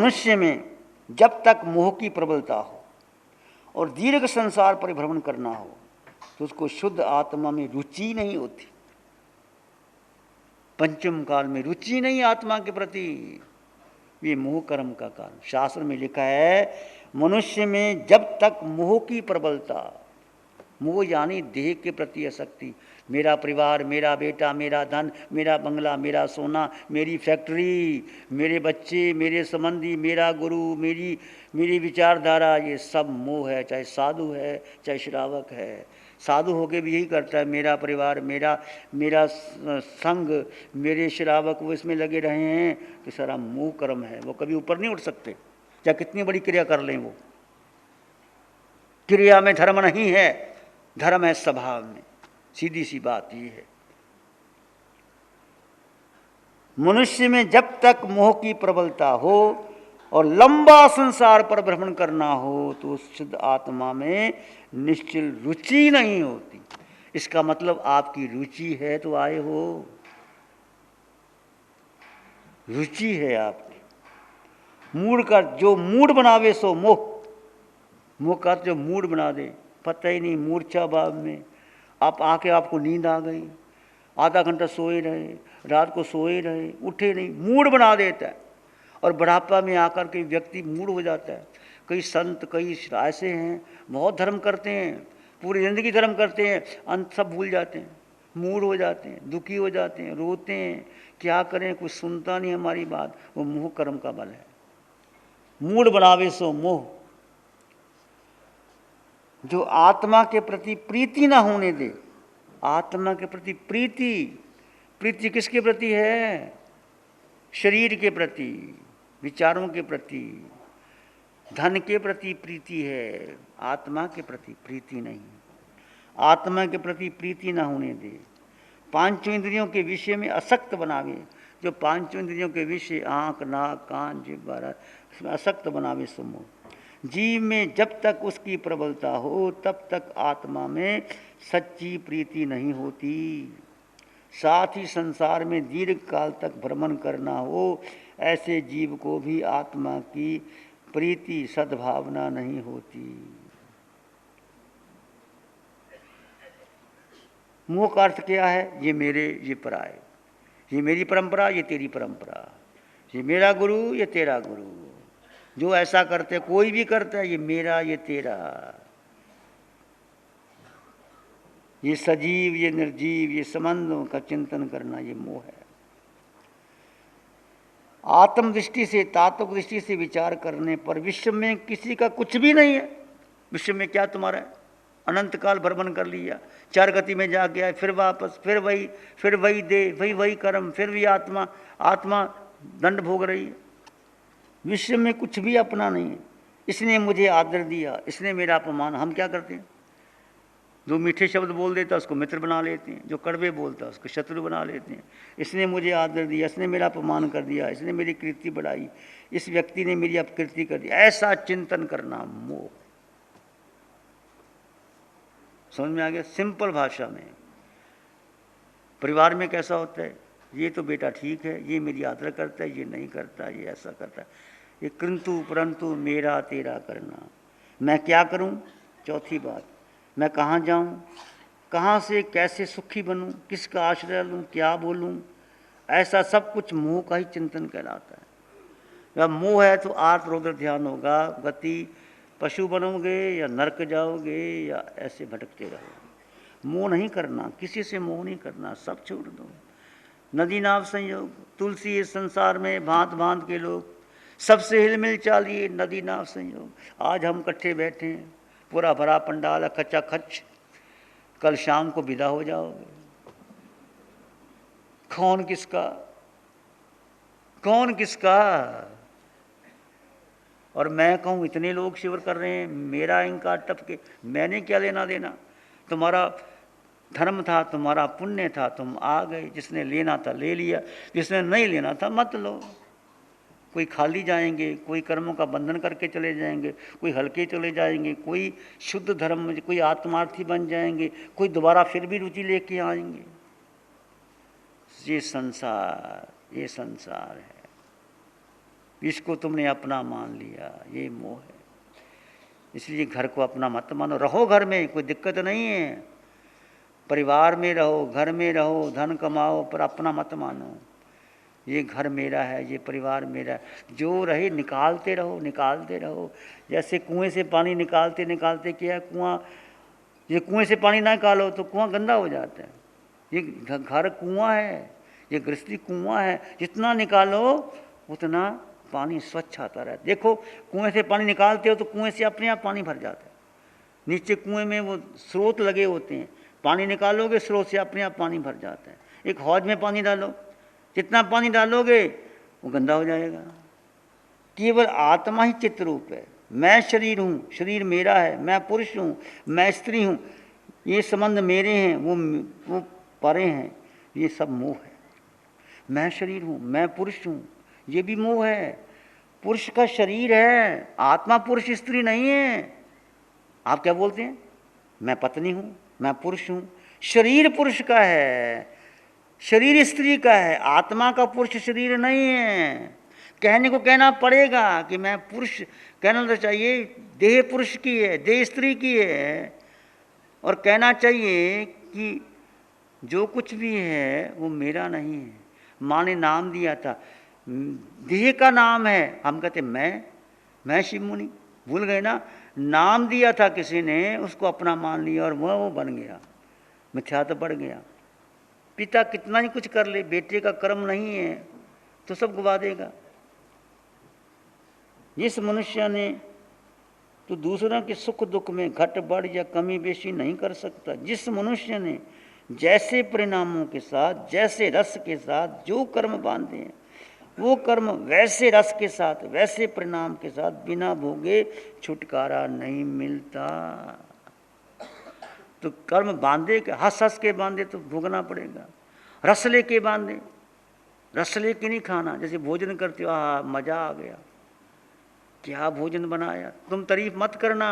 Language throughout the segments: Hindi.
मनुष्य में जब तक मोह की प्रबलता हो और दीर्घ संसार पर भ्रमण करना हो तो उसको शुद्ध आत्मा में रुचि नहीं होती। पंचम काल में रुचि नहीं आत्मा के प्रति, ये मोह कर्म का कारण। शास्त्र में लिखा है मनुष्य में जब तक मोह की प्रबलता, मोह यानी देह के प्रति आसक्ति, मेरा परिवार, मेरा बेटा, मेरा धन, मेरा बंगला, मेरा सोना, मेरी फैक्ट्री, मेरे बच्चे, मेरे संबंधी, मेरा गुरु, मेरी विचारधारा, ये सब मोह है। चाहे साधु है, चाहे श्रावक है। साधु होके भी यही करता है, मेरा परिवार, मेरा संग, मेरे श्रावक, वो इसमें लगे रहे हैं, तो सारा मोह कर्म है। वो कभी ऊपर नहीं उठ सकते, चाहे कितनी बड़ी क्रिया कर लें। वो क्रिया में धर्म नहीं है, धर्म है स्वभाव में। सीधी सी बात ये है। मनुष्य में जब तक मोह की प्रबलता हो और लंबा संसार पर भ्रमण करना हो तो शुद्ध आत्मा में निश्चल रुचि नहीं होती। इसका मतलब आपकी रुचि है तो आए हो, रुचि है आपकी। मूड का जो मूड बनावे सो मोह, मोह का जो मूड बना दे, पता ही नहीं, मूर्छा भाव में आप आके आपको नींद आ गई, आधा घंटा सोए रहे, रात को सोए रहे, उठे नहीं, मूड बना देता है। और बुढ़ापा में आकर के व्यक्ति मूड हो जाता है। कई संत, कई ऐसे हैं बहुत धर्म करते हैं, पूरी ज़िंदगी धर्म करते हैं, अंत सब भूल जाते हैं, मूड हो जाते हैं, दुखी हो जाते हैं, रोते हैं, क्या करें, कुछ सुनता नहीं हमारी बात। वो मोह कर्म का बल है। मूड बनावे सो मोह। जो आत्मा के प्रति प्रीति ना होने दे, आत्मा के प्रति प्रीति, प्रीति किसके प्रति है? शरीर के प्रति, विचारों के प्रति, धन के प्रति प्रीति है, आत्मा के प्रति प्रीति नहीं। आत्मा के प्रति प्रीति ना होने दे। पांचों इंद्रियों के विषय में आसक्त बनावे। जो पांचों इंद्रियों के विषय, आँख, नाक, कान, जिह्वा, इसमें आसक्त बनावे समूह। जीव में जब तक उसकी प्रबलता हो तब तक आत्मा में सच्ची प्रीति नहीं होती। साथ ही संसार में दीर्घ काल तक भ्रमण करना हो, ऐसे जीव को भी आत्मा की प्रीति, सद्भावना नहीं होती। मोह का अर्थ क्या है? ये मेरे, ये पराए, ये मेरी परंपरा, ये तेरी परंपरा, ये मेरा गुरु, ये तेरा गुरु। जो ऐसा करते, कोई भी करता है, ये मेरा, ये तेरा, ये सजीव, ये निर्जीव, ये संबंधों का चिंतन करना, ये मोह है। आत्म दृष्टि से, तात्विक दृष्टि से विचार करने पर विश्व में किसी का कुछ भी नहीं है। विश्व में क्या तुम्हारा है? अनंत काल भ्रमण कर लिया, चार गति में जा गया, फिर वापस, फिर वही देह, वही कर्म, फिर भी आत्मा दंड भोग रही है। विश्व में कुछ भी अपना नहीं है। इसने मुझे आदर दिया, इसने मेरा अपमान। हम क्या करते हैं? जो मीठे शब्द बोल देता है उसको मित्र बना लेते हैं, जो कड़वे बोलता है उसको शत्रु बना लेते हैं। इसने मुझे आदर दिया, इसने मेरा अपमान कर दिया, इसने मेरी कीर्ति बढ़ाई, इस व्यक्ति ने मेरी अपकीर्ति कर दी, ऐसा चिंतन करना मोह। समझ में आ गया? सिंपल भाषा में। परिवार में कैसा होता है? ये तो बेटा ठीक है, ये मेरी आदर करता है, ये नहीं करता, ये ऐसा करता है। ये किंतु परंतु मेरा तेरा करना। मैं क्या करूं? चौथी बात, मैं कहाँ जाऊं, कहाँ से कैसे सुखी बनूं, किसका आश्रय लूं, क्या बोलूं, ऐसा सब कुछ मोह का ही चिंतन कहलाता है। जब मोह है तो आर्त रौद्र ध्यान होगा, गति पशु बनोगे या नरक जाओगे या ऐसे भटकते रहोगे। मोह नहीं करना, किसी से मोह नहीं करना, सब छोड़ दो। नदी नाव संयोग, तुलसी इस संसार में भांत भांत के लोग, सबसे हिलमिल चालिए, नदी नाव संयोग। आज हम इकट्ठे बैठे हैं, पूरा भरा पंडाल, खचा खच, कल शाम को विदा हो जाओगे। कौन किसका, कौन किसका? और मैं कहूँ इतने लोग शिविर कर रहे हैं, मेरा इनका टपके, मैंने क्या लेना देना? तुम्हारा धर्म था, तुम्हारा पुण्य था, तुम आ गए। जिसने लेना था ले लिया, जिसने नहीं लेना था मत लो। कोई खाली जाएंगे, कोई कर्मों का बंधन करके चले जाएंगे, कोई हल्के चले जाएंगे, कोई शुद्ध धर्म में, कोई आत्मार्थी बन जाएंगे, कोई दोबारा फिर भी रुचि लेके आएंगे। ये संसार है। इसको तुमने अपना मान लिया, ये मोह है। इसलिए घर को अपना मत मानो। रहो घर में, कोई दिक्कत नहीं है, परिवार में रहो, घर में रहो, धन कमाओ, पर अपना मत मानो। ये घर मेरा है, ये परिवार मेरा है। जो रहे निकालते रहो, निकालते रहो। जैसे कुएं से पानी निकालते निकालते क्या कुआं, ये कुएं से पानी ना निकालो तो कुआं गंदा हो जाता है। ये घर कुआं है, ये गृहस्थी कुआं है, जितना निकालो उतना पानी स्वच्छ आता रहता है। देखो कुएं से पानी निकालते हो तो कुएं से अपने आप पानी भर जाता है। नीचे कुएं में वो स्रोत लगे होते हैं, पानी निकालोगे स्रोत से अपने आप पानी भर जाता है। एक हौज में पानी डालो, जितना पानी डालोगे वो गंदा हो जाएगा। केवल आत्मा ही चित्त रूप है। मैं शरीर हूँ, शरीर मेरा है, मैं पुरुष हूँ, मैं स्त्री हूँ, ये संबंध मेरे हैं, वो परे हैं, ये सब मोह है। मैं शरीर हूँ, मैं पुरुष हूँ, ये भी मोह है। पुरुष का शरीर है, आत्मा पुरुष स्त्री नहीं है। आप क्या बोलते हैं, मैं पत्नी हूँ, मैं पुरुष हूँ। शरीर पुरुष का है, शरीर स्त्री का है, आत्मा का पुरुष शरीर नहीं है। कहने को कहना पड़ेगा कि मैं पुरुष, कहना तो चाहिए देह पुरुष की है, देह स्त्री की है, और कहना चाहिए कि जो कुछ भी है वो मेरा नहीं है। माँ ने नाम दिया था, देह का नाम है, हम कहते मैं शिव मुनि, भूल गए ना। नाम दिया था किसी ने, उसको अपना मान लिया और वह वो बन गया, मिथ्या तो बढ़ गया। पिता कितना ही कुछ कर ले, बेटे का कर्म नहीं है तो सब गवा देगा। जिस मनुष्य ने तो दूसरों के सुख दुख में घट बढ़ या कमी बेशी नहीं कर सकता। जिस मनुष्य ने जैसे परिणामों के साथ, जैसे रस के साथ जो कर्म बांधे हैं, वो कर्म वैसे रस के साथ, वैसे परिणाम के साथ बिना भोगे छुटकारा नहीं मिलता। तो कर्म बांधे के, हंस हंस के बांधे तो भोगना पड़ेगा। रस ले के बांधे, रस ले के नहीं खाना। जैसे भोजन करते हो, आहा मजा आ गया, क्या भोजन बनाया। तुम तारीफ मत करना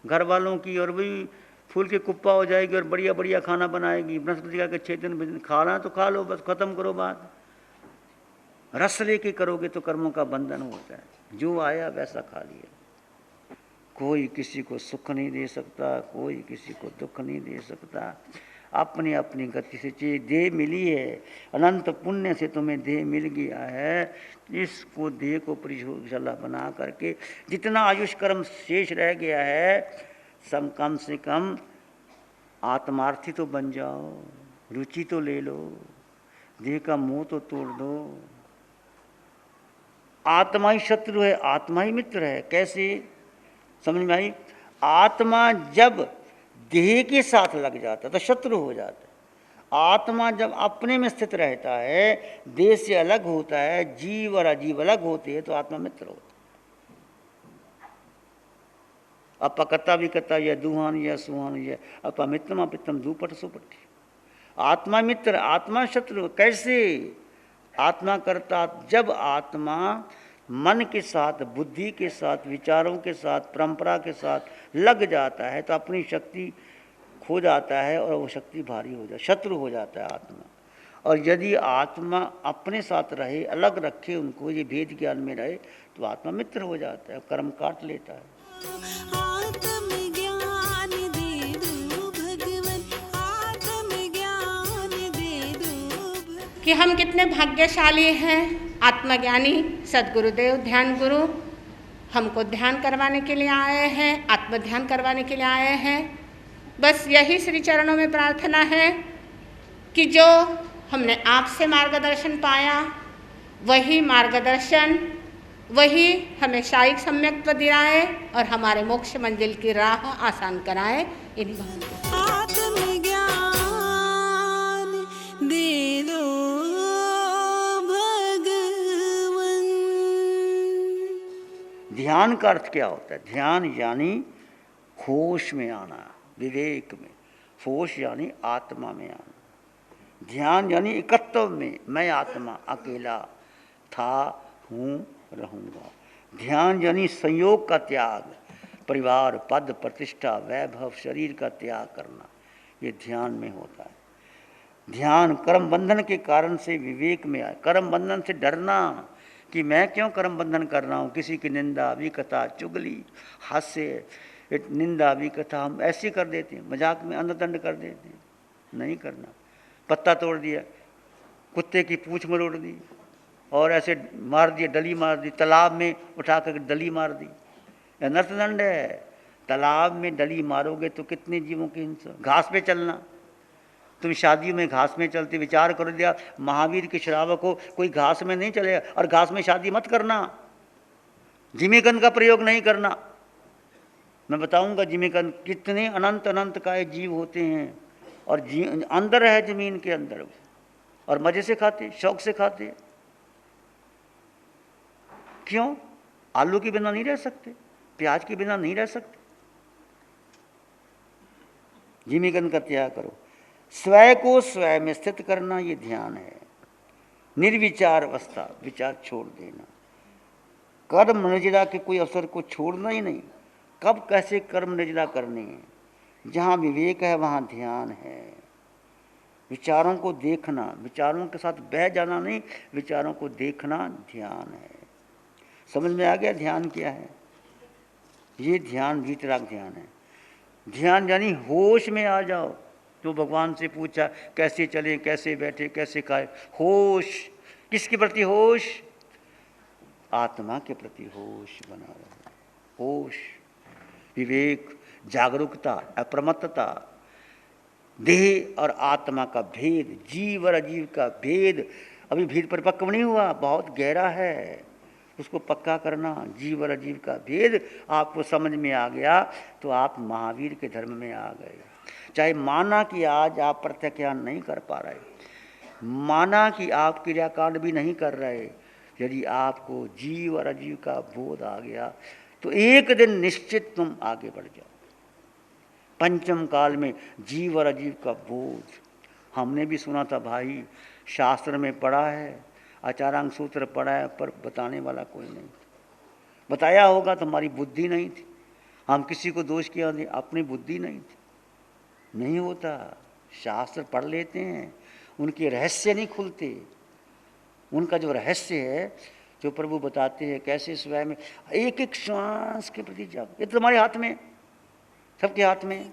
घर वालों की, और भी फूल के कुप्पा हो जाएगी और बढ़िया बढ़िया खाना बनाएगी। बृहस्पति का 6 दिन खाना तो खा लो, बस खत्म करो बात। रस लेके करोगे तो कर्मों का बंधन होता है, जो आया वैसा खा लिया। कोई किसी को सुख नहीं दे सकता, कोई किसी को दुख नहीं दे सकता। अपनी अपनी गति से चाहिए। देह मिली है, अनंत पुण्य से तुम्हें देह मिल गया है, इसको देह को परिशोधशाला बना करके जितना आयुष कर्म शेष रह गया है, सब कम से कम आत्मार्थी तो बन जाओ, रुचि तो ले लो, देह का मोह तो तोड़ दो। आत्मा ही शत्रु है, आत्मा ही मित्र है। कैसे, समझ में आई? आत्मा जब देह के साथ लग जाता है तो शत्रु हो जाता है। आत्मा जब अपने में स्थित रहता है, देह से अलग होता है, जीव और अजीव अलग होते हैं, तो आत्मा मित्र होता है। अपकता विकता या दुहान या सुहान या अपमित्रम अपित्रम दुपट सुपट। आत्मा मित्र, आत्मा शत्रु। कैसे? आत्मा करता, जब आत्मा मन के साथ, बुद्धि के साथ, विचारों के साथ, परंपरा के साथ लग जाता है तो अपनी शक्ति खो जाता है और वो शक्ति भारी हो जाती, शत्रु हो जाता है आत्मा। और यदि आत्मा अपने साथ रहे, अलग रखे उनको, ये भेद ज्ञान में रहे, तो आत्मा मित्र हो जाता है, कर्म काट लेता है। कि हम कितने भाग्यशाली हैं। आत्मज्ञानी सद्गुरुदेव ध्यान गुरु हमको ध्यान करवाने के लिए आए हैं, आत्म ध्यान करवाने के लिए आए हैं। बस यही श्री चरणों में प्रार्थना है कि जो हमने आपसे मार्गदर्शन पाया, वही मार्गदर्शन, वही हमें शायिक सम्यक्त्व दिलाए और हमारे मोक्ष मंजिल की राह आसान कराए। इन्हीं दे दो भगवन। ध्यान का अर्थ क्या होता है? ध्यान यानी होश में आना, विवेक में। होश यानी आत्मा में आना। ध्यान यानी एकत्व में, मैं आत्मा अकेला था, हूँ, रहूँगा। ध्यान यानी संयोग का त्याग, परिवार, पद, प्रतिष्ठा, वैभव, शरीर का त्याग करना, ये ध्यान में होता है। ध्यान कर्म बंधन के कारण से विवेक में आए। कर्म बंधन से डरना कि मैं क्यों कर्म बंधन कर रहा हूँ। किसी की निंदा विकथा चुगली हास्य निंदा विकथा हम ऐसे कर देते हैं, मजाक में अंधदंड कर देते हैं। नहीं करना। पत्ता तोड़ दिया, कुत्ते की पूंछ मरोड़ दी और ऐसे मार दिया, डली मार दी, तालाब में उठा कर डली मार दी, नर्थदंड है। तालाब में डली मारोगे तो कितने जीवों की हिंसा। घास पे चलना, तुम शादियों में घास में चलते, विचार कर दिया महावीर के श्रावक हो, कोई घास में नहीं चले और घास में शादी मत करना। जिमीकंद का प्रयोग नहीं करना। मैं बताऊंगा जिमीकंद कितने अनंत अनंत काय जीव होते हैं और अंदर है जमीन के अंदर, और मजे से खाते, शौक से खाते। क्यों? आलू के बिना नहीं रह सकते, प्याज के बिना नहीं रह सकते। जिमीकंद का त्याग करो। स्वयं को स्वयं में स्थित करना, ये ध्यान है। निर्विचार अवस्था, विचार छोड़ देना। कर्म निर्जरा के कोई अवसर को छोड़ना ही नहीं। कब कैसे कर्म निर्जरा करने हैं। जहाँ विवेक है वहाँ ध्यान है। विचारों को देखना, विचारों के साथ बह जाना नहीं, विचारों को देखना ध्यान है। समझ में आ गया ध्यान क्या है? ये ध्यान वीतराग ध्यान है। ध्यान यानी होश में आ जाओ। जो भगवान से पूछा कैसे चले, कैसे बैठे, कैसे खाए, होश। किसके प्रति होश? आत्मा के प्रति होश बना रहे। होश, विवेक, जागरूकता, अप्रमत्तता, देह और आत्मा का भेद, जीव और अजीव का भेद। अभी भेद परिपक्व नहीं हुआ, बहुत गहरा है, उसको पक्का करना। जीव और अजीव का भेद आपको समझ में आ गया तो आप महावीर के धर्म में आ गए। चाहे माना कि आज आप प्रत्याख्यान नहीं कर पा रहे, माना कि आप क्रियाकांड भी नहीं कर रहे, यदि आपको जीव और अजीव का बोध आ गया तो एक दिन निश्चित तुम आगे बढ़ जाओ। पंचम काल में जीव और अजीव का बोध हमने भी सुना था भाई, शास्त्र में पढ़ा है, आचारांग सूत्र पढ़ा है, पर बताने वाला कोई नहीं। बताया होगा तो हमारी बुद्धि नहीं थी। हम किसी को दोष किया, अपनी बुद्धि नहीं थी। नहीं होता। शास्त्र पढ़ लेते हैं, उनके रहस्य नहीं खुलते। उनका जो रहस्य है, जो प्रभु बताते हैं कैसे स्वयं में एक एक श्वास के प्रति जाओ। ये तो तुम्हारे हाथ में, सबके हाथ में।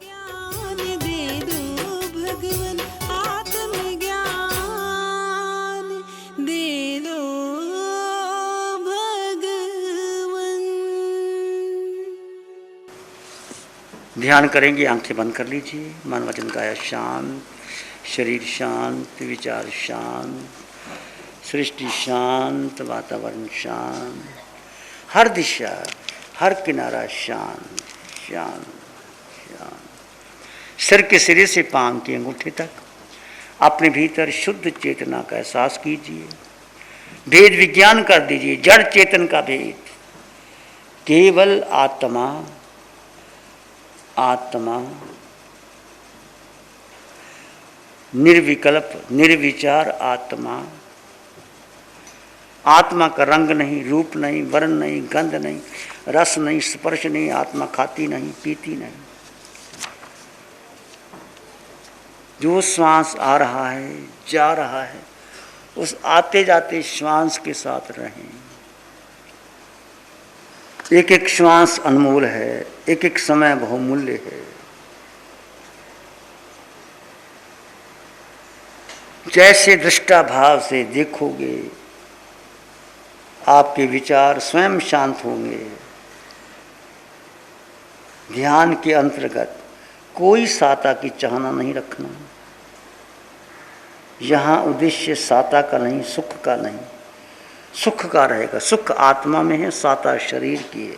ध्यान करेंगे, आंखें बंद कर लीजिए। मन वचन काया शांत, शरीर शांत, विचार शांत, सृष्टि शांत, वातावरण शांत, हर दिशा हर किनारा शांत शांत शांत। सिर के सिरे से पांव के अंगूठे तक अपने भीतर शुद्ध चेतना का एहसास कीजिए। भेद विज्ञान कर दीजिए, जड़ चेतन का भेद। केवल आत्मा, आत्मा निर्विकल्प निर्विचार आत्मा। आत्मा का रंग नहीं, रूप नहीं, वर्ण नहीं, गंध नहीं, रस नहीं, स्पर्श नहीं। आत्मा खाती नहीं, पीती नहीं। जो श्वास आ रहा है, जा रहा है, उस आते जाते श्वास के साथ रहें। एक एक श्वास अनमोल है, एक एक समय बहुमूल्य है। जैसे दृष्टा भाव से देखोगे, आपके विचार स्वयं शांत होंगे। ध्यान के अंतर्गत कोई साता की चाहना नहीं रखना। यहाँ उद्देश्य साता का नहीं, सुख का नहीं, सुख का रहेगा। सुख आत्मा में है, साता शरीर की है।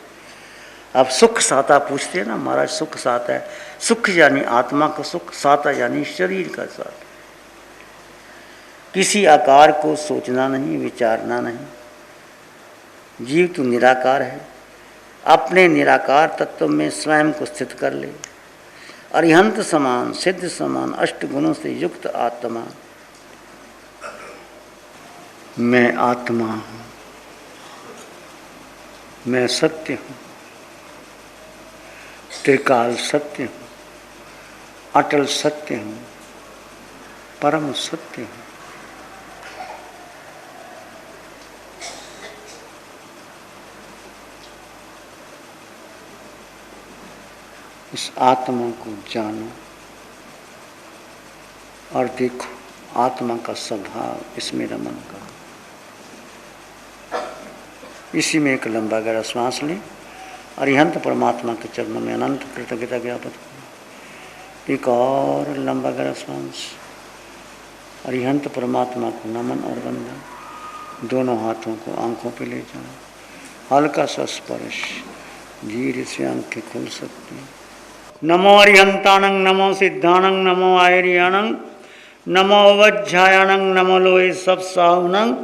अब सुख साता पूछते हैं ना महाराज, सुख साता है। सुख यानी आत्मा का सुख, साता यानी शरीर का साता। किसी आकार को सोचना नहीं, विचारना नहीं। जीव तो निराकार है, अपने निराकार तत्व में स्वयं को स्थित कर ले। अरिहंत समान, सिद्ध समान, अष्ट गुणों से युक्त आत्मा। मैं आत्मा हूँ, मैं सत्य हूँ, त्रिकाल सत्य हूँ, अटल सत्य हूँ, परम सत्य हूँ। उस आत्मा को जानो और देखो आत्मा का स्वभाव इसमें रमन करो। इसी में एक लंबा गहरा श्वास लें और अरिहंत परमात्मा के चरणों में अनंत कृतज्ञता ज्ञापित करो। एक और लंबा गहरा श्वास, अरिहंत परमात्मा को नमन और वंदन। दोनों हाथों को आंखों पे ले जाओ, हल्का सा स्पर्श, धीरे से आंखें खुल सकती हैं। नमो अरिहंतानंग, नमो सिद्धानंग, नमो आयरियानंग, नमो वज्झायानंग, नमो लोहे सब साहुनंग,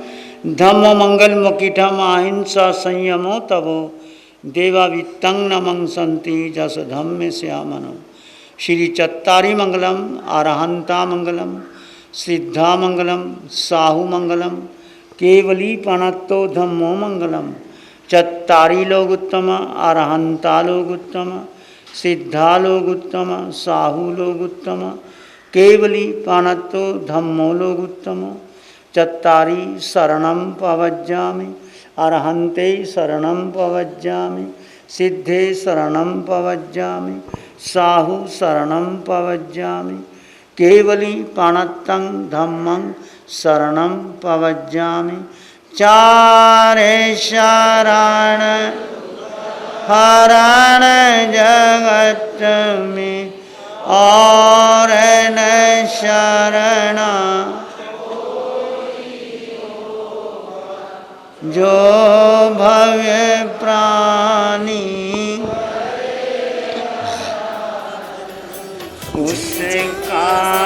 धम्मो मंगल मुकिठम अहिंसा संयमो तवो देवावित्तं नमं संति जस धम्मे श्यामनो। श्री चत्तारी मंगलम, अरहंता मंगलम, सिद्धा मंगलम, साहु मंगलम, केवली पणत्तो धम्मो मंगलम। चत्तारी लोग उत्तम, अरहंता लोग उत्तम, सिद्धा लोग उत्तम, साहु लोग उत्तम, केवली पाणत्तो धम्मो लोग उत्तम। चत्तारी शरणं पवज्जामि, अरहन्ते शरणं पवज्जामि, सिद्धे शरणं पवज्जामि, साहु शरणं पवज्जामि, केवली पाणत्तं धम्मं शरणं पवज्जामि। चारे शरण हरण जगत में और न शरण जो भव्य प्राणी उसका